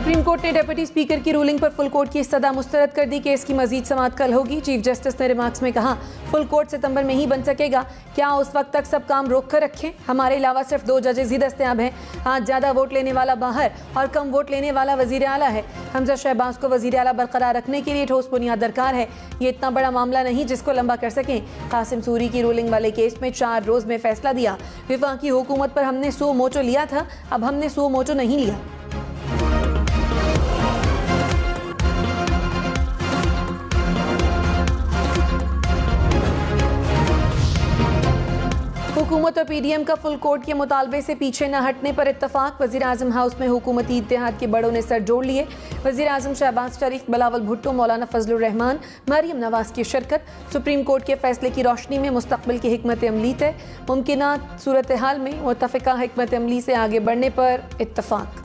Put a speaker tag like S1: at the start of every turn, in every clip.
S1: Supreme court ने deputy speaker की ruling पर फुल कोर्ट की सदा मुस्तरद कर दी। केस की मजीद समाअत कल होगी। चीफ जस्टिस ने रिमार्क्स में कहा, फुल कोर्ट सितंबर में ही बन सकेगा। क्या उस वक्त तक सब काम रोक कर रखें? हमारे अलावा सिर्फ 2 जजेस ही दस्तयाब हैं। आज ज़्यादा वोट लेने वाला बाहर और कम वोट लेने वाला वजीर आला है। हमजा शहबाज को वजीर आला बरकरार रखने के लिए ठोस बुनियाद दरकार है। ये इतना बड़ा मामला नहीं जिसको लंबा कर सकें। कासिम सूरी की रूलिंग वाले केस में 4 रोज़ में फैसला दिया। वफाकी हुकूमत पर हमने 100 मोचो लिया था, अब हमने 100 मोचो नहीं लिया। हुकूमत और पीडीएम का फुल कोर्ट के मुतालबे से पीछे न हटने पर इत्तफाक। वज़ीर आज़म हाउस में हुकूमती इत्तेहाद के बड़ों ने सर जोड़ लिए। वज़ीर आज़म शहबाज शरीफ, बिलावल भुट्टो, मौलाना फजलुर रहमान, मरियम नवाज की शिरकत। सुप्रीम कोर्ट के फैसले की रोशनी में मुस्तकबिल की हिकमत अमली तय। मुमकिना सूरत हाल में मुत्तफ़िका हिकमत अमली से आगे बढ़ने पर इत्तफाक।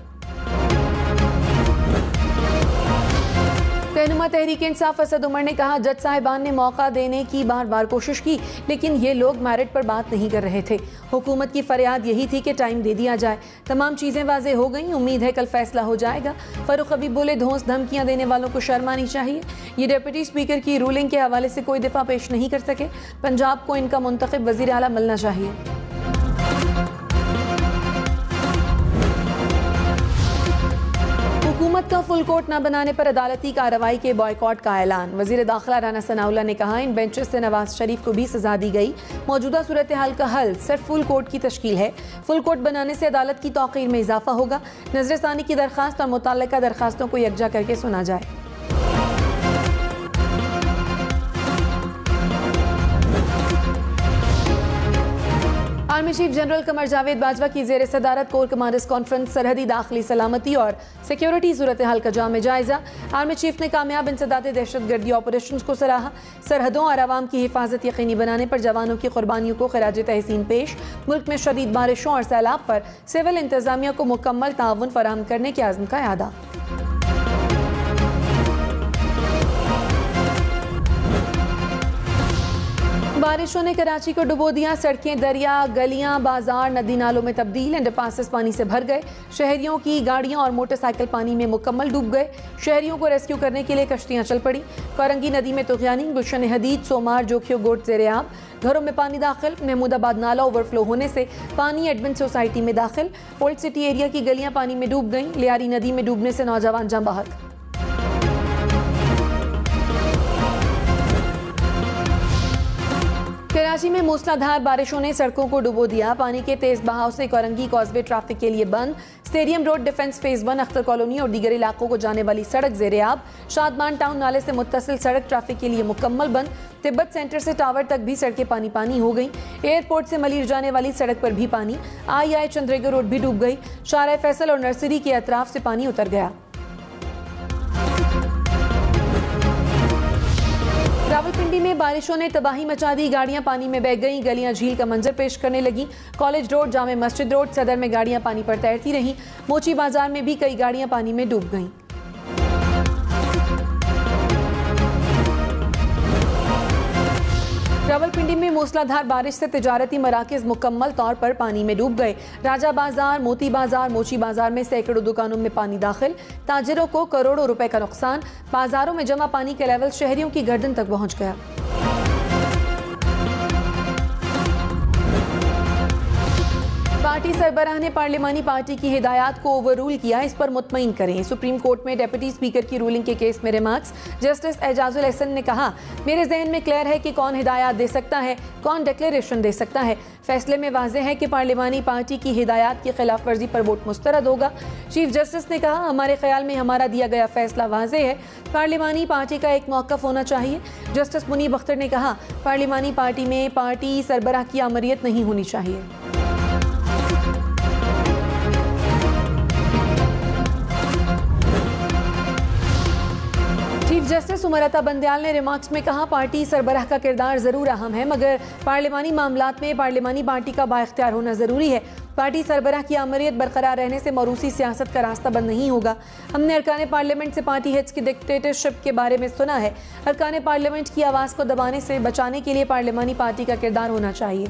S1: रहनुमा तहरीक इंसाफ असद उमर ने कहा, जज साहिबान ने मौका देने की बार बार कोशिश की, लेकिन ये लोग मेरिट पर बात नहीं कर रहे थे। हुकूमत की फरियाद यही थी कि टाइम दे दिया जाए। तमाम चीज़ें वाज़ेह हो गई। उम्मीद है कल फैसला हो जाएगा। फ़ारूक हबीब बोले, धौंस धमकियां देने वालों को शर्म आनी चाहिए। ये डिप्टी स्पीकर की रूलिंग के हवाले से कोई दिफा पेश नहीं कर सके। पंजाब को इनका मुंतखब वज़ीर आला मिलना चाहिए। हुकूमत का फुल कोर्ट न बनाने पर अदालती कार्रवाई के बॉयकॉट का ऐलान। वज़ीर दाखिला राना सनाउल्लाह ने कहा, इन बेंचेस से नवाज शरीफ को भी सजा दी गई। मौजूदा सूरत हाल का हल सिर्फ फुल कोर्ट की तश्कील है। फुल कोर्ट बनाने से अदालत की तौक़ीर में इजाफा होगा। नजरसानी की दरख्वास्त और मुतल्लिका दरख्वास्तों को यकजा करके सुना जाए। Army chief general Qamar Javed Bajwa की ज़ेर सदारत कोर कमांडर्स कॉन्फ्रेंस सरहदी दाखिली सलामती और सिक्योरिटी सूरत हाल का जाम जायजा। आर्मी चीफ ने कामयाब इंसदाद दहशतगर्दी ऑपरेशन को सराहा। सरहदों और आवाम की हिफाजत यकीनी बनाने पर जवानों की कुर्बानियों को खराज तहसीन पेश। मुल्क में शदीद बारिशों और सैलाब पर सिविल इंतजामिया को मुकम्मल ताउन फराहम करने के आज़म का इरादा। बारिशों ने कराची को डुबो दिया। सड़कें, दरिया, गलियां, बाजार, नदी नालों में तब्दील। अंडरपासेस पानी से भर गए। शहरियों की गाड़ियां और मोटरसाइकिल पानी में मुकम्मल डूब गए। शहरियों को रेस्क्यू करने के लिए कश्तियां चल पड़ी। कोरंगी नदी में तुगयानी, गुलशन हदीद, सोमार, जोखियो गोट ज़ेर-ए-आब। घरों में पानी दाखिल। महमूदाबाद नाला ओवरफ्लो होने से पानी एडमिन सोसाइटी में दाखिल। ओल्ड सिटी एरिया की गलियां पानी में डूब गईं। लियारी नदी में डूबने से नौजवान जाँ बहक। कराची में मूसलाधार बारिशों ने सड़कों को डुबो दिया। पानी के तेज बहाव से कोरंगी कॉजवे ट्रैफिक के लिए बंद। Stadium road, defence phase 1, Akhtar colony और दीगर इलाकों को जाने वाली सड़क ज़ेर-ए-आब। शादमान टाउन नाले से मुत्तसिल सड़क ट्रैफिक के लिए मुकम्मल बंद। तिब्बत सेंटर से टावर तक भी सड़कें पानी पानी हो गई। एयरपोर्ट से मलीर जाने वाली सड़क पर भी पानी। आई चंद्रेगा रोड भी डूब गई। शारा फैसल और नर्सरी के अतराफ से पानी उतर गया। रावलपिंडी में बारिशों ने तबाही मचा दी। गाड़ियां पानी में बह गईं। गलियां झील का मंजर पेश करने लगी। कॉलेज रोड, जामे मस्जिद रोड, सदर में गाड़ियां पानी पर तैरती रहीं। मोची बाजार में भी कई गाड़ियां पानी में डूब गईं। रावलपिंडी में मूसलाधार बारिश से तिजारती मराकज़ मुकम्मल तौर पर पानी में डूब गए। राजा बाजार, मोती बाजार, मोची बाजार में सैकड़ों दुकानों में पानी दाखिल। ताजिरों को करोड़ों रुपए का नुकसान। बाजारों में जमा पानी के लेवल शहरियों की गर्दन तक पहुंच गया। पार्टी सरबराह ने पार्लिमानी पार्टी की हिदायत को ओवररूल किया। इस पर मुतमईन करें। सुप्रीम कोर्ट में डिप्टी स्पीकर की रूलिंग के केस में रिमार्क्स। जस्टिस एजाजुल एहसन ने कहा, मेरे जहन में क्लियर है कि कौन हिदायत दे सकता है, कौन डिक्लेरेशन दे सकता है। फैसले में वाज़ेह है कि पार्लिमानी पार्टी की हिदायत की खिलाफ वर्जी पर वोट मुस्तरद होगा। चीफ जस्टिस ने कहा, हमारे ख्याल में हमारा दिया गया फैसला वाज़ेह है। पार्लिमानी पार्टी का एक मौक़िफ़ होना चाहिए। जस्टिस मुनीब अख्तर ने कहा, पार्लिमानी पार्टी में पार्टी सरबराह की आमरीत नहीं होनी चाहिए। चीफ जस्टिस उमर अता बंदयाल ने रिमार्क्स में कहा, पार्टी सरबराह का किरदार ज़रूर अहम है, मगर पार्लिमानी मामलात में पार्लिमानी पार्टी का बाइख्तियार होना ज़रूरी है। पार्टी सरबराह की आमरीत बरकरार रहने से मरूसी सियासत का रास्ता बंद नहीं होगा। हमने अरकान पार्लियामेंट से पार्टी हेड्स की डिक्टेटरशिप के बारे में सुना है। अरकान पार्लियामेंट की आवाज़ को दबाने से बचाने के लिए पार्लिमानी पार्टी का किरदार होना चाहिए।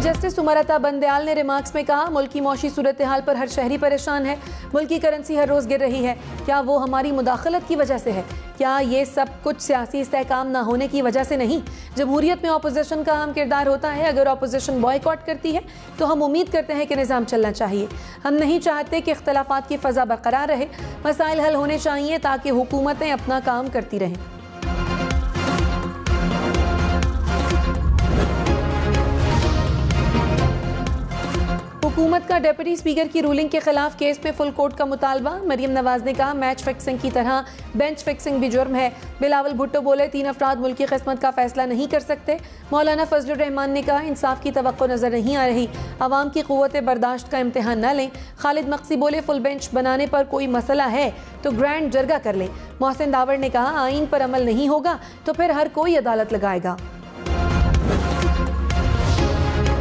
S1: जस्टिस उमरता बंदयाल ने रिमार्क्स में कहा, मुल्क की मौशी सूरत हाल पर हर शहरी परेशान है। मुल्क की करेंसी हर रोज़ गिर रही है। क्या वो हमारी मुदाखलत की वजह से है? क्या ये सब कुछ सियासी इस्तेहकाम ना होने की वजह से नहीं? जमहूरियत में अपोजिशन का अहम किरदार होता है। अगर अपोजिशन बॉयकॉट करती है तो हम उम्मीद करते हैं कि निज़ाम चलना चाहिए। हम नहीं चाहते कि इख्तलाफात की फ़ज़ा बरकरार रहे। मसाइल हल होने चाहिए ताकि हुकूमतें अपना काम करती रहें। हुकूमत का डिप्टी स्पीकर की रूलिंग के खिलाफ केस में फुल कोर्ट का मुतालबा। मरियम नवाज ने कहा, मैच फिक्सिंग की तरह बेंच फिक्सिंग भी जुर्म है। बिलावल भुट्टो बोले, 3 अफराद मुल्क की किस्मत का फैसला नहीं कर सकते। मौलाना फजलुर रहमान ने कहा, इंसाफ की तवक्को नजर नहीं आ रही। आवाम की कुव्वत बर्दाश्त का इम्तिहान न लें। खालिद मक्सी बोले, फुल बेंच बनाने पर कोई मसला है तो ग्रैंड जरगा कर लें। मोहसिन दावर ने कहा, आइन पर अमल नहीं होगा तो फिर हर कोई अदालत लगाएगा।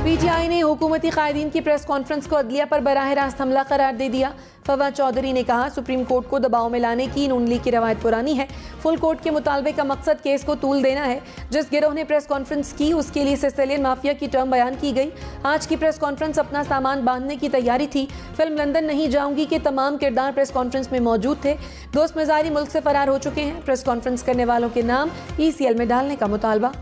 S1: पीटीआई ने हुकूमती कायदीन की प्रेस कॉन्फ्रेंस को अदलिया पर बराह रास्त हमला करार दे दिया। फवाद चौधरी ने कहा, सुप्रीम कोर्ट को दबाव में लाने की नून लीग की रवायत पुरानी है। फुल कोर्ट के मुतालबे का मकसद केस को तूल देना है। जिस गिरोह ने प्रेस कॉन्फ्रेंस की उसके लिए सिसिलियन माफिया की टर्म बयान की गई। आज की प्रेस कॉन्फ्रेंस अपना सामान बांधने की तैयारी थी। फिल्म लंदन नहीं जाऊंगी के तमाम किरदार प्रेस कॉन्फ्रेंस में मौजूद थे। दोस्त मजारी मुल्क से फरार हो चुके हैं। प्रेस कॉन्फ्रेंस करने वालों के नाम ECL में डालने का मुतालबा।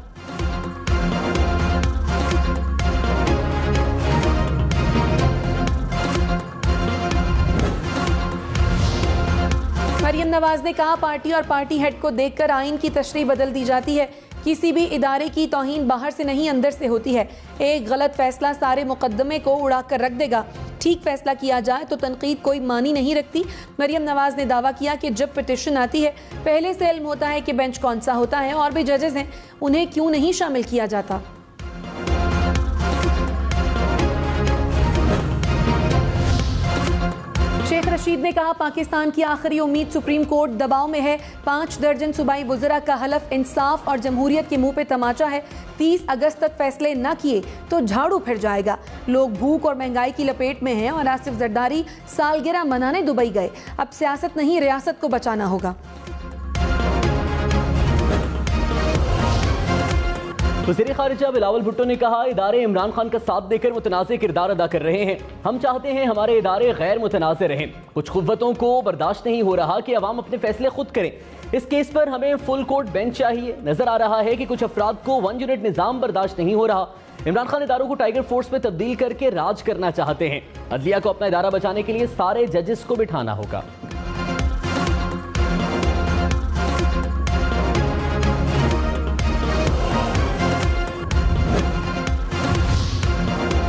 S1: मरियम नवाज ने कहा, पार्टी और पार्टी हेड को देखकर आइन की तशरीह बदल दी जाती है। किसी भी इदारे की तौहीन बाहर से नहीं अंदर से होती है। एक गलत फैसला सारे मुकदमे को उड़ा कर रख देगा। ठीक फैसला किया जाए तो तनकीद कोई मानी नहीं रखती। मरियम नवाज ने दावा किया कि जब पिटिशन आती है पहले से इल्म होता है कि बेंच कौन सा होता है और भी जजेस हैं, उन्हें क्यों नहीं शामिल किया जाता। शेख रशीद ने कहा, पाकिस्तान की आखिरी उम्मीद सुप्रीम कोर्ट दबाव में है। 5 दर्जन सूबाई वुज़रा का हलफ इंसाफ और जमहूरियत के मुंह पे तमाचा है। 30 अगस्त तक फैसले न किए तो झाड़ू फिर जाएगा। लोग भूख और महंगाई की लपेट में हैं और आसिफ जरदारी सालगिरह मनाने दुबई गए। अब सियासत नहीं, रियासत को बचाना होगा।
S2: वज़ीर ख़ारिजा बिलावल भुट्टो ने कहा, इदारे इमरान खान का साथ देकर मुतनाज़ किरदार अदा कर रहे हैं। हम चाहते हैं हमारे इदारे गैर मुतनाज़ रहें। कुछ क़ुव्वतों को बर्दाश्त नहीं हो रहा कि अवाम अपने फैसले खुद करें। इस केस पर हमें फुल कोर्ट बेंच चाहिए। नजर आ रहा है कि कुछ अफराद को 1 यूनिट निज़ाम बर्दाश्त नहीं हो रहा। इमरान खान इदारों को टाइगर फोर्स में तब्दील करके राज करना चाहते हैं। अदलिया को अपना इदारा बचाने के लिए सारे जजेस को बिठाना होगा।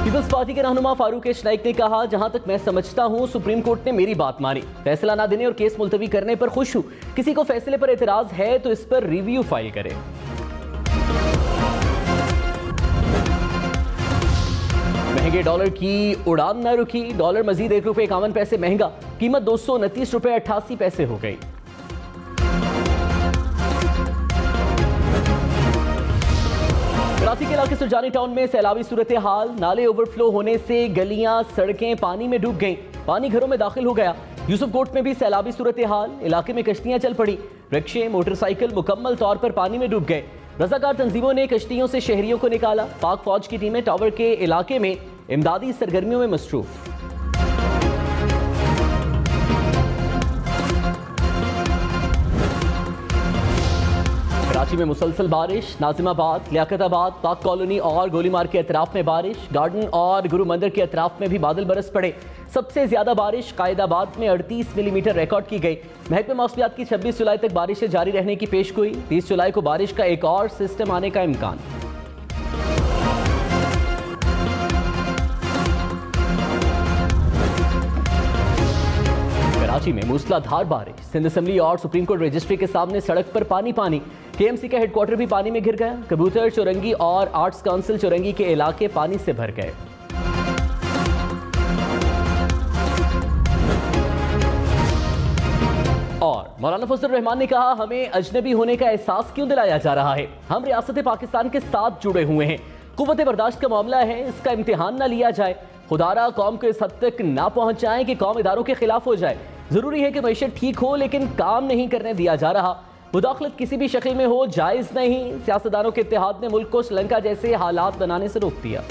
S2: पीपल्स पार्टी के रहनुमा फारूक एच नाइक ने कहा, जहां तक मैं समझता हूं सुप्रीम कोर्ट ने मेरी बात मानी। फैसला ना देने और केस मुलतवी करने पर खुश हूं। किसी को फैसले पर एतराज है तो इस पर रिव्यू फाइल करें। महंगे डॉलर की उड़ान न रुकी। डॉलर मजीद ₹1.51 महंगा। कीमत ₹229.88 हो गई। कराची के इलाके सुरजानी टाउन में सैलाबी सूरत हाल। नाले ओवरफ्लो होने से गलियां सड़कें पानी में डूब गईं। पानी घरों में दाखिल हो गया। यूसुफ कोट में भी सैलाबी सूरत हाल। इलाके में कश्तियां चल पड़ी। रिक्शे मोटरसाइकिल मुकम्मल तौर पर पानी में डूब गए। रज़ाकार तंजीमों ने कश्तियों से शहरियों को निकाला। पाक फौज की टीमें टावर के इलाके में इमदादी सरगर्मियों में मसरूफ। कराची में मुसलसल बारिश। नाजिमाबाद, लियाकताबाद, पाक कॉलोनी और गोलीमार के अतराफ में बारिश। गार्डन और गुरु मंदिर के अतराफ में भी बादल बरस पड़े। सबसे ज्यादा बारिश कायदाबाद में 38 मिलीमीटर रिकॉर्ड की गई। महकमे मौसमियात की 26 जुलाई तक बारिशें जारी रहने की पेशगोई। 30 जुलाई को बारिश का एक और सिस्टम आने का इम्कान। कराची में मूसलाधार बारिश। सिंध असेंबली और सुप्रीम कोर्ट रजिस्ट्री के सामने सड़क पर पानी पानी। KMC का हेडक्वार्टर भी पानी में घिर गया। कबूतर चौरंगी और आर्ट्स काउंसिल चौरंगी के इलाके पानी से भर गए। और मौलाना फजलुर रहमान ने कहा, हमें अजनबी होने का एहसास क्यों दिलाया जा रहा है? हम रियासत पाकिस्तान के साथ जुड़े हुए हैं। कुव्वत बर्दाश्त का मामला है, इसका इम्तिहान ना लिया जाए। खुदारा कौम को इस हद तक ना पहुंचाएं कि कौम इदारों के खिलाफ हो जाए। जरूरी है कि मैशत ठीक हो, लेकिन काम नहीं करने दिया जा रहा। मुदाखलत किसी भी शक्ल में हो जायज नहीं। सियासतदानों के इत्तेहाद ने मुल्क को श्रीलंका जैसे हालात बनाने से रोक दिया।